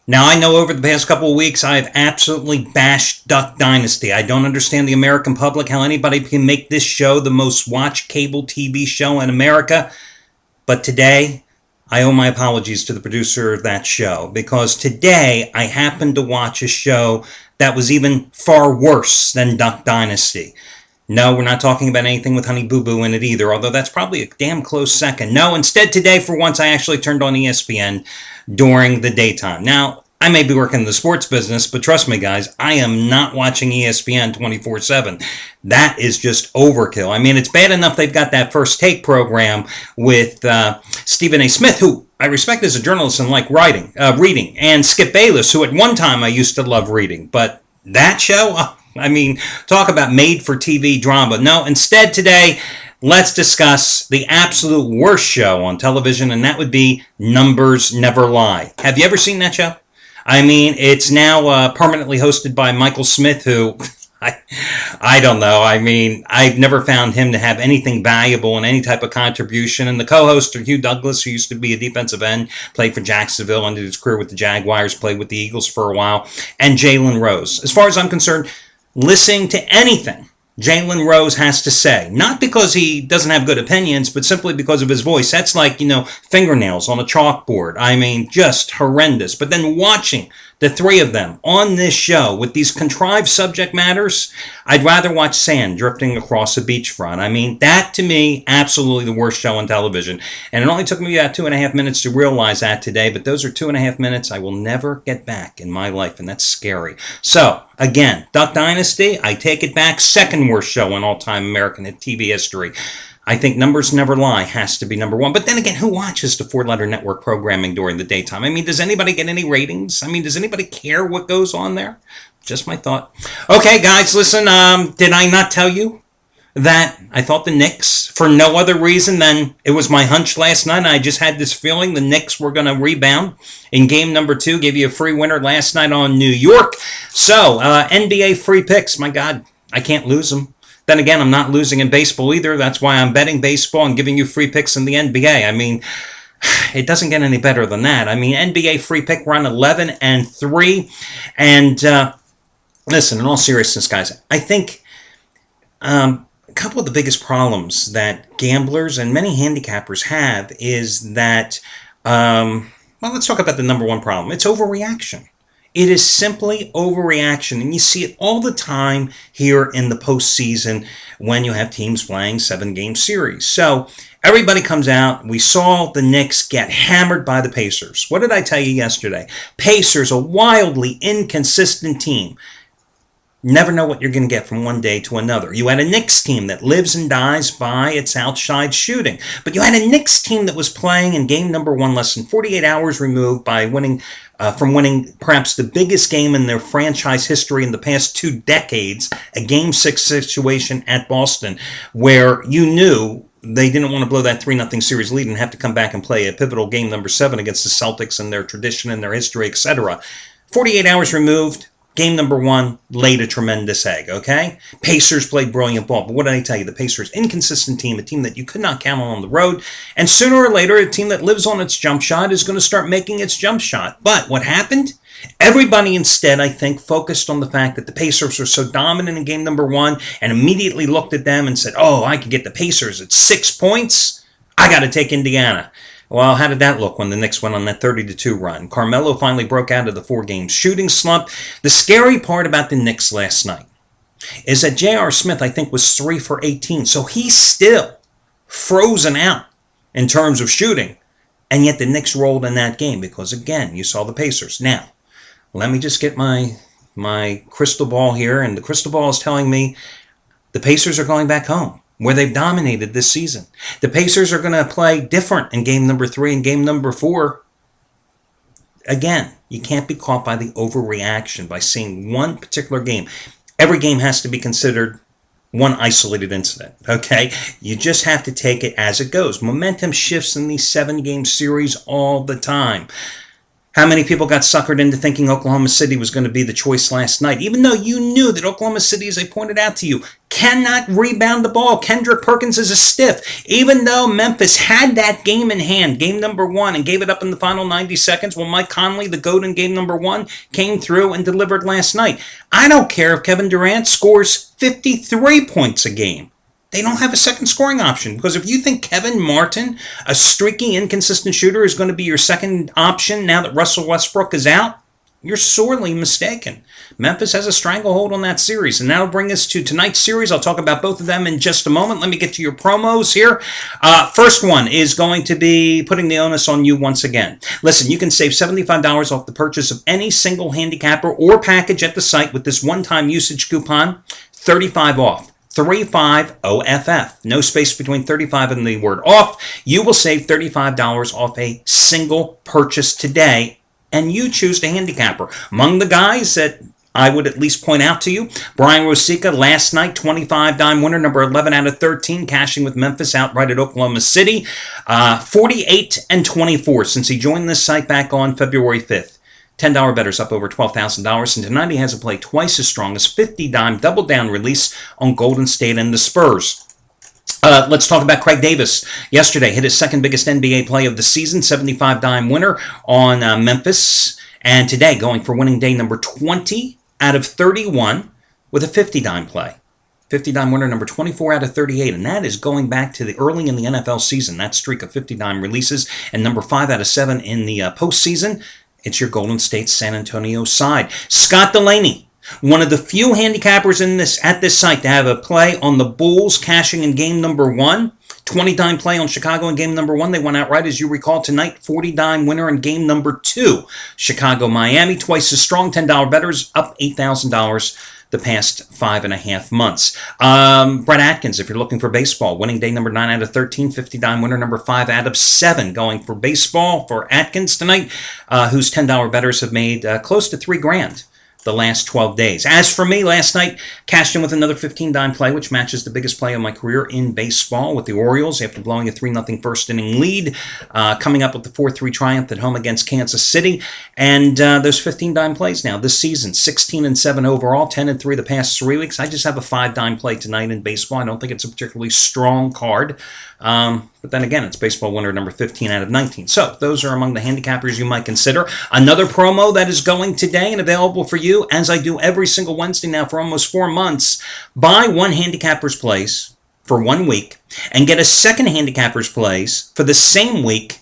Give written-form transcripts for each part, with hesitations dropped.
Now, I know over the past couple of weeks I've absolutely bashed Duck Dynasty. I don't understand the American public, how anybody can make this show the most watched cable TV show in America. But today, I owe my apologies to the producer of that show, because today I happened to watch a show that was even far worse than Duck Dynasty. No, we're not talking about anything with Honey Boo Boo in it either, although that's probably a damn close second. No, instead today, for once, I actually turned on ESPN during the daytime. Now, I may be working in the sports business, but trust me, guys, I am not watching ESPN 24/7. That is just overkill. I mean, it's bad enough they've got that First Take program with Stephen A. Smith, who I respect as a journalist and like reading, and Skip Bayless, who at one time I used to love reading. But that show, I mean, talk about made-for-TV drama. No, instead today, let's discuss the absolute worst show on television, and that would be Numbers Never Lie. Have you ever seen that show? I mean, it's now permanently hosted by Michael Smith, who I don't know. I mean, I've never found him to have anything valuable in any type of contribution. And the co-host are Hugh Douglas, who used to be a defensive end, played for Jacksonville, ended his career with the Jaguars, played with the Eagles for a while, and Jalen Rose. As far as I'm concerned, listening to anything Jalen Rose has to say, not because he doesn't have good opinions, but simply because of his voice. That's like, fingernails on a chalkboard. I mean, just horrendous. But then watching the three of them on this show with these contrived subject matters, I'd rather watch sand drifting across a beachfront. I mean, that to me, absolutely the worst show on television. And it only took me about 2.5 minutes to realize that today, but those are 2.5 minutes I will never get back in my life, and that's scary. So, again, Duck Dynasty, I take it back, second worst show in all-time American TV history. I think Numbers Never Lie has to be number one. But then again, who watches the four-letter network programming during the daytime? I mean, does anybody get any ratings? I mean, does anybody care what goes on there? Just my thought. Okay, guys, listen, did I not tell you that I thought the Knicks, for no other reason than it was my hunch last night, I just had this feeling the Knicks were going to rebound in game number 2, gave you a free winner last night on New York. So, NBA free picks, my God, I can't lose them. Then again, I'm not losing in baseball either. That's why I'm betting baseball and giving you free picks in the NBA. I mean, it doesn't get any better than that. I mean, NBA free pick run 11-3. And listen, in all seriousness, guys, I think a couple of the biggest problems that gamblers and many handicappers have is that, let's talk about the number one problem. It's overreaction. It is simply overreaction, and you see it all the time here in the postseason when you have teams playing 7-game series. So everybody comes out. We saw the Knicks get hammered by the Pacers. What did I tell you yesterday? Pacers, a wildly inconsistent team. Never know what you're going to get from one day to another. You had a Knicks team that lives and dies by its outside shooting. But you had a Knicks team that was playing in game number 1 less than 48 hours removed by winning perhaps the biggest game in their franchise history in the past 2 decades, a Game 6 situation at Boston, where you knew they didn't want to blow that 3-0 series lead and have to come back and play a pivotal game number 7 against the Celtics and their tradition and their history, etc. 48 hours removed. Game number 1 laid a tremendous egg, okay? Pacers played brilliant ball, but what did I tell you? The Pacers, inconsistent team, a team that you could not count on the road, and sooner or later, a team that lives on its jump shot is going to start making its jump shot. But what happened? Everybody instead, I think, focused on the fact that the Pacers were so dominant in game number 1 and immediately looked at them and said, oh, I could get the Pacers at 6 points. I got to take Indiana. Well, how did that look when the Knicks went on that 30-2 run? Carmelo finally broke out of the 4-game shooting slump. The scary part about the Knicks last night is that J.R. Smith, I think, was 3 for 18. So he's still frozen out in terms of shooting. And yet the Knicks rolled in that game because, again, you saw the Pacers. Now, let me just get my crystal ball here. And the crystal ball is telling me the Pacers are going back home, where they've dominated this season. The Pacers are going to play different in game number 3 and game number 4. Again, you can't be caught by the overreaction by seeing one particular game. Every game has to be considered one isolated incident, okay? You just have to take it as it goes. Momentum shifts in these 7-game series all the time. How many people got suckered into thinking Oklahoma City was going to be the choice last night, even though you knew that Oklahoma City, as I pointed out to you, cannot rebound the ball. Kendrick Perkins is a stiff. Even though Memphis had that game in hand, game number 1, and gave it up in the final 90 seconds, well, Mike Conley, the GOAT in game number 1, came through and delivered last night. I don't care if Kevin Durant scores 53 points a game. They don't have a second scoring option, because if you think Kevin Martin, a streaky, inconsistent shooter, is going to be your second option now that Russell Westbrook is out, you're sorely mistaken. Memphis has a stranglehold on that series, and that'll bring us to tonight's series. I'll talk about both of them in just a moment. Let me get to your promos here. First one is going to be putting the onus on you once again. Listen, you can save $75 off the purchase of any single handicapper or package at the site with this one-time usage coupon, 35 off. 35 OFF. No space between 35 and the word off. You will save $35 off a single purchase today, and you choose the handicapper. Among the guys that I would at least point out to you, Brian Rosica, last night, 25-dime winner, number 11 out of 13, cashing with Memphis outright at Oklahoma City. 48-24 since he joined this site back on February 5th. $10 bettors up over $12,000, and tonight he has a play twice as strong as 50-dime double-down release on Golden State and the Spurs. Let's talk about Craig Davis. Yesterday, hit his second biggest NBA play of the season, 75-dime winner on Memphis, and today going for winning day number 20 out of 31 with a 50-dime play. 50-dime winner number 24 out of 38, and that is going back to the early in the NFL season, that streak of 50-dime releases, and number 5 out of 7 in the postseason. It's your Golden State San Antonio side. Scott Delaney, one of the few handicappers at this site to have a play on the Bulls cashing in game number 1. 20-dime play on Chicago in game number 1. They went outright, as you recall, tonight. 40-dime winner in game number 2. Chicago-Miami, twice as strong. $10 bettors, up $8,000 the past 5.5 months. Brett Atkins, if you're looking for baseball, winning day number 9 out of 13, 50-dime winner number 5 out of 7, going for baseball for Atkins tonight, whose $10 bettors have made close to $3,000 the last 12 days. As for me, last night, cashed in with another 15-dime play, which matches the biggest play of my career in baseball with the Orioles after blowing a 3-0 first-inning lead, coming up with the 4-3 triumph at home against Kansas City. And those 15-dime plays now this season, 16-7 overall, 10-3 the past 3 weeks. I just have a 5-dime play tonight in baseball. I don't think it's a particularly strong card. But then again, it's baseball winner number 15 out of 19. So those are among the handicappers you might consider. Another promo that is going today and available for you, as I do every single Wednesday now for almost 4 months. Buy one handicapper's place for 1 week and get a second handicapper's place for the same week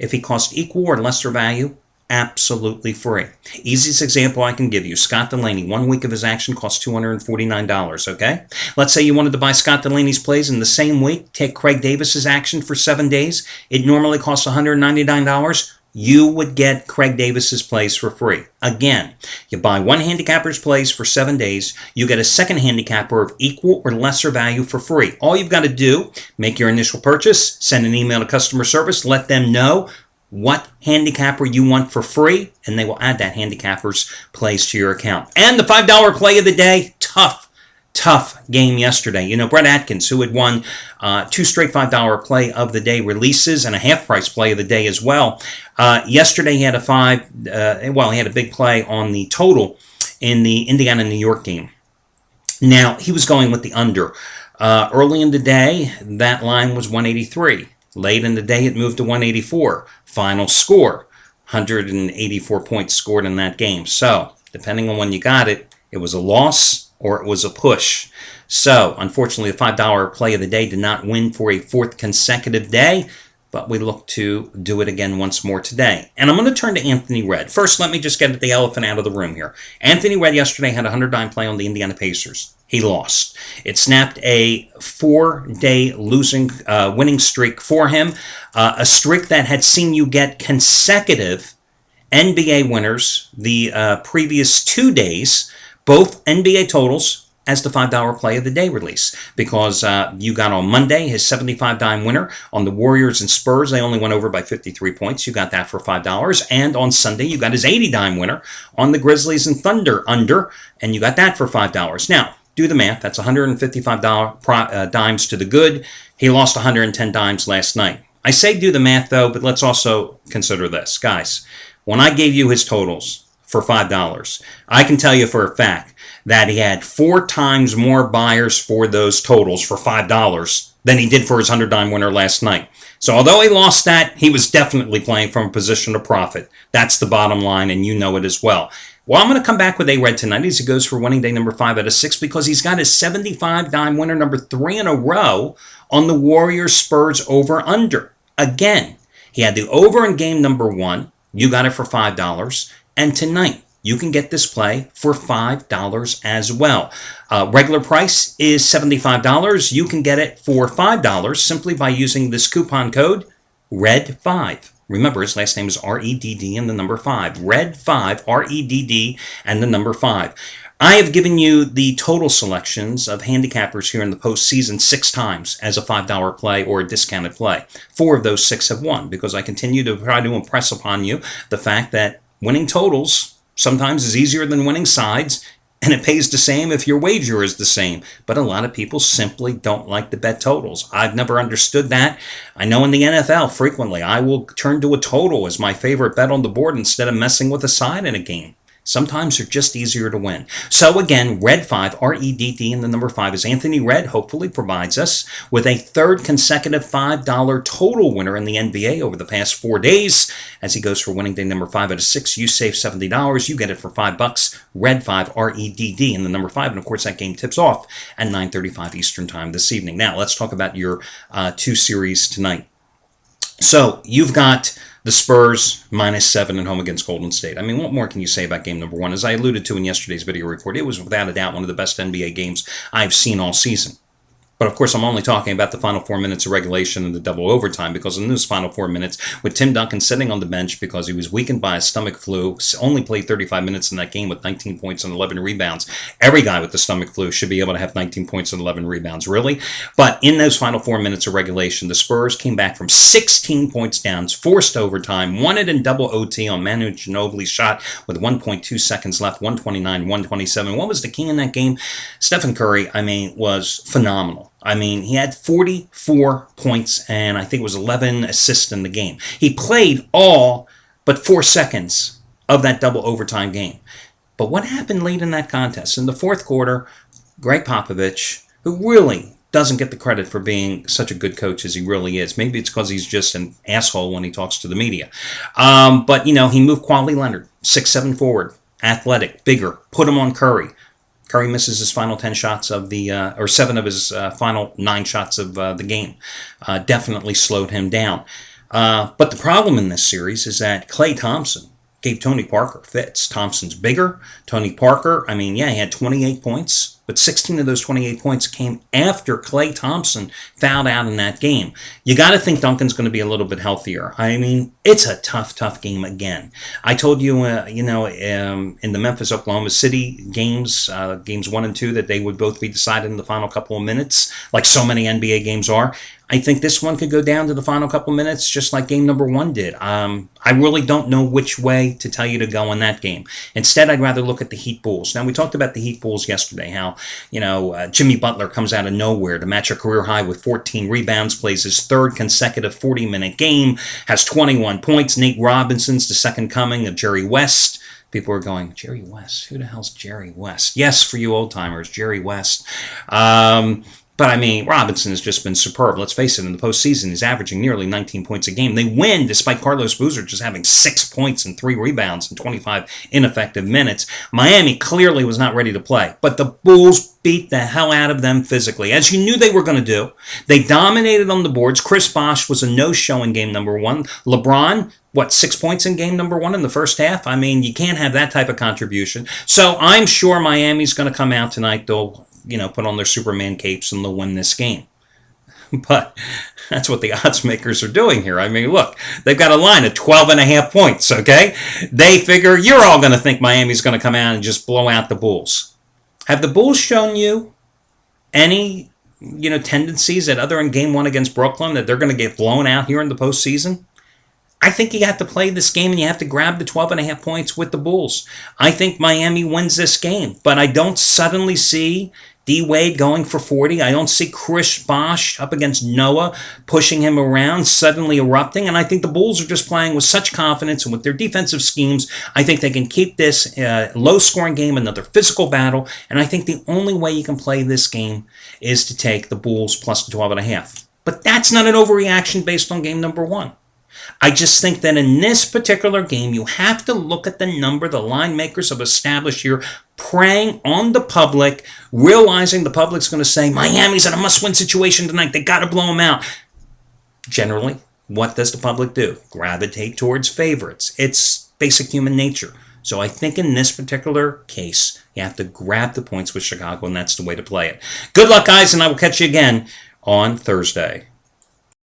if he costs equal or lesser value. Absolutely free. Easiest example I can give you, Scott Delaney. 1 week of his action costs $249, okay? Let's say you wanted to buy Scott Delaney's plays in the same week, take Craig Davis's action for 7 days. It normally costs $199. You would get Craig Davis's plays for free. Again, you buy one handicapper's plays for 7 days, you get a second handicapper of equal or lesser value for free. All you've got to do, make your initial purchase, send an email to customer service, let them know what handicapper you want for free, and they will add that handicapper's plays to your account. And the $5 play of the day, tough game yesterday. You know, Brett Atkins, who had won 2 straight $5 play of the day releases and a half-price play of the day as well. Yesterday he had he had a big play on the total in the Indiana-New York game. Now, he was going with the under. Early in the day, that line was 183. Late in the day, it moved to 184. Final score, 184 points scored in that game. So, depending on when you got it, it was a loss or it was a push. So, unfortunately, the $5 play of the day did not win for a 4th consecutive day, but we look to do it again once more today. And I'm going to turn to Anthony Red. First, let me just get the elephant out of the room here. Anthony Red yesterday had a 100-dime play on the Indiana Pacers. He lost. It snapped a 4-day winning streak for him, a streak that had seen you get consecutive NBA winners the previous 2 days, both NBA totals as the $5 play of the day release, because you got on Monday his 75-dime winner on the Warriors and Spurs. They only went over by 53 points. You got that for $5. And on Sunday, you got his 80-dime winner on the Grizzlies and Thunder under, and you got that for $5. Now, do the math. That's $155 dimes to the good. He lost 110 dimes last night. I say do the math, though, but let's also consider this. Guys, When I gave you his totals for $5, I can tell you for a fact that he had 4 times more buyers for those totals for $5 than he did for his $100 winner last night. So although he lost that, he was definitely playing from a position of profit. That's the bottom line, and you know it as well. Well, I'm going to come back with A-Red tonight as he goes for winning day number 5 out of 6 because he's got his $75 winner number 3 in a row on the Warriors Spurs over-under. Again, he had the over in game number 1. You got it for $5. And tonight, you can get this play for $5 as well. Regular price is $75. You can get it for $5 simply by using this coupon code RED5. Remember, his last name is R-E-D-D and the number 5. RED5, R-E-D-D and the number 5. I have given you the total selections of handicappers here in the postseason 6 times as a $5 play or a discounted play. 4 of those 6 have won because I continue to try to impress upon you the fact that winning totals sometimes is easier than winning sides, and it pays the same if your wager is the same. But a lot of people simply don't like to bet totals. I've never understood that. I know in the NFL, frequently, I will turn to a total as my favorite bet on the board instead of messing with a side in a game. Sometimes they're just easier to win. So again, RED5, R-E-D-D, and the number 5 is Anthony Red hopefully provides us with a 3rd consecutive $5 total winner in the NBA over the past 4 days. As he goes for winning day number 5 out of 6, you save $70. You get it for $5. RED5, R-E-D-D, and the number 5. And of course, that game tips off at 9:35 Eastern Time this evening. Now, let's talk about your 2 series tonight. So you've got the Spurs -7 at home against Golden State. I mean, what more can you say about game number 1? As I alluded to in yesterday's video report, it was without a doubt one of the best NBA games I've seen all season. But of course, I'm only talking about the final 4 minutes of regulation and the double overtime because in those final 4 minutes, with Tim Duncan sitting on the bench because he was weakened by a stomach flu, only played 35 minutes in that game with 19 points and 11 rebounds. Every guy with the stomach flu should be able to have 19 points and 11 rebounds, really. But in those final 4 minutes of regulation, the Spurs came back from 16 points down, forced overtime, won it in double OT on Manu Ginobili's shot with 1.2 seconds left, 129-127. What was the key in that game? Stephen Curry, was phenomenal. He had 44 points and I think it was 11 assists in the game. He played all but 4 seconds of that double overtime game. But what happened late in that contest? In the 4th quarter, Greg Popovich, who really doesn't get the credit for being such a good coach as he really is. Maybe it's because he's just an asshole when he talks to the media. But he moved Kawhi Leonard, 6'7" forward, athletic, bigger, put him on Curry. Curry misses his final 10 shots of or 7 of his final 9 shots of the game. Definitely slowed him down. But the problem in this series is that Klay Thompson gave Tony Parker fits. Thompson's bigger. Tony Parker, he had 28 points, but 16 of those 28 points came after Klay Thompson fouled out in that game. You got to think Duncan's going to be a little bit healthier. It's a tough game again. I told you, in the Memphis-Oklahoma City games, games 1 and 2, that they would both be decided in the final couple of minutes, like so many NBA games are. I think this one could go down to the final couple minutes, just like game number 1 did. I really don't know which way to tell you to go in that game. Instead, I'd rather look at the Heat Bulls. Now, we talked about the Heat Bulls yesterday, how, Jimmy Butler comes out of nowhere to match a career high with 14 rebounds, plays his 3rd consecutive 40-minute game, has 21 points. Nate Robinson's the second coming of Jerry West. People are going, Jerry West? Who the hell's Jerry West? Yes, for you old-timers, Jerry West. But Robinson has just been superb. Let's face it, in the postseason, he's averaging nearly 19 points a game. They win despite Carlos Boozer just having 6 points and 3 rebounds in 25 ineffective minutes. Miami clearly was not ready to play, but the Bulls beat the hell out of them physically, as you knew they were going to do. They dominated on the boards. Chris Bosh was a no-show in game number 1. LeBron, 6 points in game number 1 in the first half? You can't have that type of contribution. So I'm sure Miami's going to come out tonight. They'll put on their Superman capes and they'll win this game. But that's what the odds makers are doing here. Look, they've got a line of 12.5 points, okay? They figure you're all going to think Miami's going to come out and just blow out the Bulls. Have the Bulls shown you any, tendencies that other in game 1 against Brooklyn that they're going to get blown out here in the postseason? I think you have to play this game and you have to grab the 12.5 points with the Bulls. I think Miami wins this game, but I don't suddenly see D-Wade going for 40. I don't see Chris Bosh up against Noah pushing him around, suddenly erupting. And I think the Bulls are just playing with such confidence, and with their defensive schemes, I think they can keep this low-scoring game another physical battle. And I think the only way you can play this game is to take the Bulls plus the 12.5. But that's not an overreaction based on game number 1. I just think that in this particular game, you have to look at the number the line makers have established here, preying on the public, realizing the public's going to say, Miami's in a must-win situation tonight. They got to blow them out. Generally, what does the public do? Gravitate towards favorites. It's basic human nature. So I think in this particular case, you have to grab the points with Chicago, and that's the way to play it. Good luck, guys, and I will catch you again on Thursday.